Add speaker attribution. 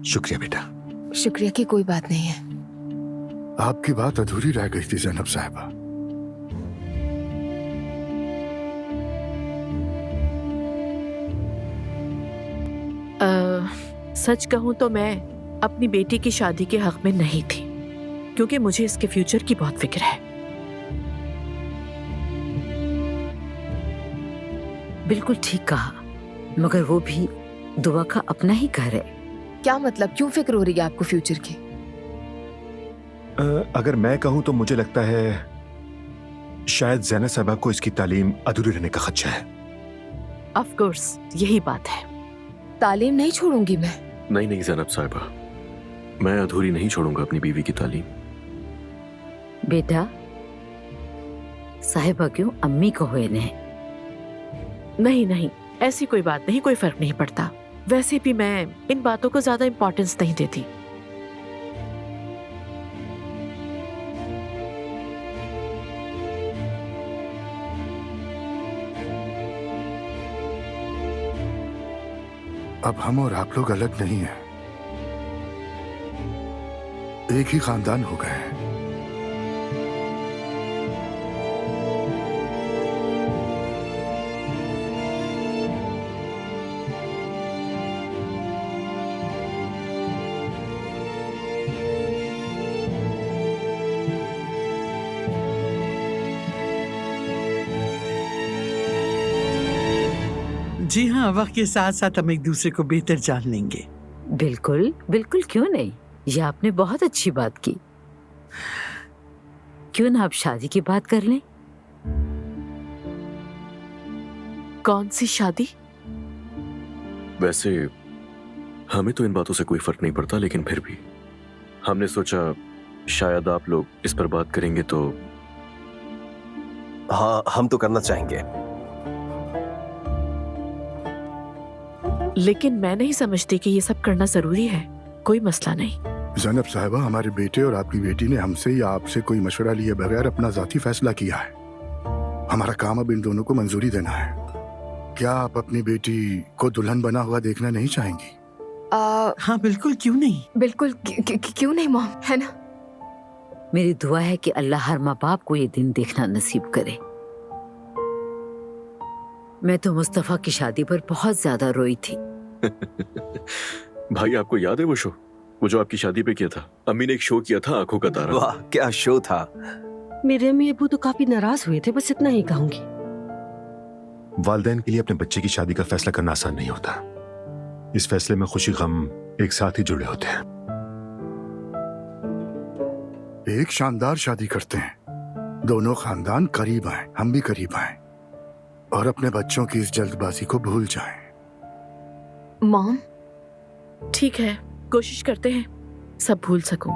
Speaker 1: शुक्रिया बेटा।
Speaker 2: शुक्रिया की कोई बात नहीं है।
Speaker 3: आपकी बात अधूरी रह गई थी ज़ैनब साहिबा।
Speaker 4: सच कहूं तो मैं अपनी बेटी की शादी के हक में नहीं थी, क्योंकि मुझे इसके फ्यूचर की बहुत फिक्र है।
Speaker 5: बिल्कुल ठीक कहा, मगर वो भी दुआ का अपना ही घर है।
Speaker 2: क्या मतलब, क्यों फिक्र हो रही है आपको फ्यूचर की?
Speaker 1: अगर मैं कहूं तो मुझे लगता है शायद ज़ैनब साहिबा को इसकी तालीम अधूरी रहने का खदशा है।
Speaker 4: ऑफ कोर्स यही बात है।
Speaker 2: तालीम नहीं छोड़ूंगी मैं।
Speaker 6: नहीं ज़ैनब साहिबा, मैं अधूरी नहीं छोड़ूंगा अपनी बीवी की तालीम।
Speaker 5: बेटा, साहिबा क्यों अम्मी को हुए ने?
Speaker 4: नहीं, ऐसी कोई बात नहीं, कोई फर्क नहीं पड़ता। वैसे भी मैं इन बातों को ज्यादा इंपॉर्टेंस नहीं देती।
Speaker 3: अब हम और आप लोग अलग नहीं हैं, एक ही खानदान हो गए हैं।
Speaker 7: जी हाँ, वक्त के साथ साथ हम एक दूसरे को बेहतर जान लेंगे।
Speaker 5: बिल्कुल बिल्कुल, क्यों नहीं। ये आपने बहुत अच्छी बात की। क्यों ना आप शादी की बात कर लें?
Speaker 4: कौन सी शादी?
Speaker 6: वैसे हमें तो इन बातों से कोई फर्क नहीं पड़ता, लेकिन फिर भी हमने सोचा शायद आप लोग इस पर बात करेंगे तो।
Speaker 8: हाँ, हम तो करना चाहेंगे।
Speaker 4: लेकिन मैं नहीं समझती कि ये सब करना जरूरी है। कोई मसला नहीं।
Speaker 3: ज़ैनब साहिबा, हमारे बेटे और आपकी बेटी ने हमसे या आपसे कोई मशवरा लिए बगैर अपना जाती फैसला किया है। हमारा काम अब इन दोनों को मंजूरी देना है। क्या आप अपनी बेटी को दुल्हन बना हुआ देखना नहीं चाहेंगी?
Speaker 7: हाँ बिल्कुल, क्यों नहीं।
Speaker 2: बिल्कुल क्यों नहीं मॉम, है ना?
Speaker 5: मेरी दुआ है कि अल्लाह हर माँ बाप को ये दिन देखना नसीब करे। मैं तो मुस्तफा की शादी पर बहुत ज्यादा रोई थी।
Speaker 6: भाई, आपको याद है वो शो, वो जो आपकी शादी पे किया था? अम्मी ने एक शो किया था, आंखों का तारा।
Speaker 8: वाह, क्या शो था।
Speaker 9: मेरे अम्मी अबू तो काफी नाराज हुए थे, बस इतना ही कहूंगी।
Speaker 1: वालिदैन के लिए अपने बच्चे की शादी का फैसला करना आसान नहीं होता। इस फैसले में खुशी गम एक साथ ही जुड़े होते हैं।
Speaker 3: एक शानदार शादी करते हैं, दोनों खानदान करीब आए, हम भी करीब आए, और अपने बच्चों की इस जल्दबाजी को भूल जाएं।
Speaker 2: मॉम,
Speaker 4: ठीक है, कोशिश करते हैं सब भूल सकूं।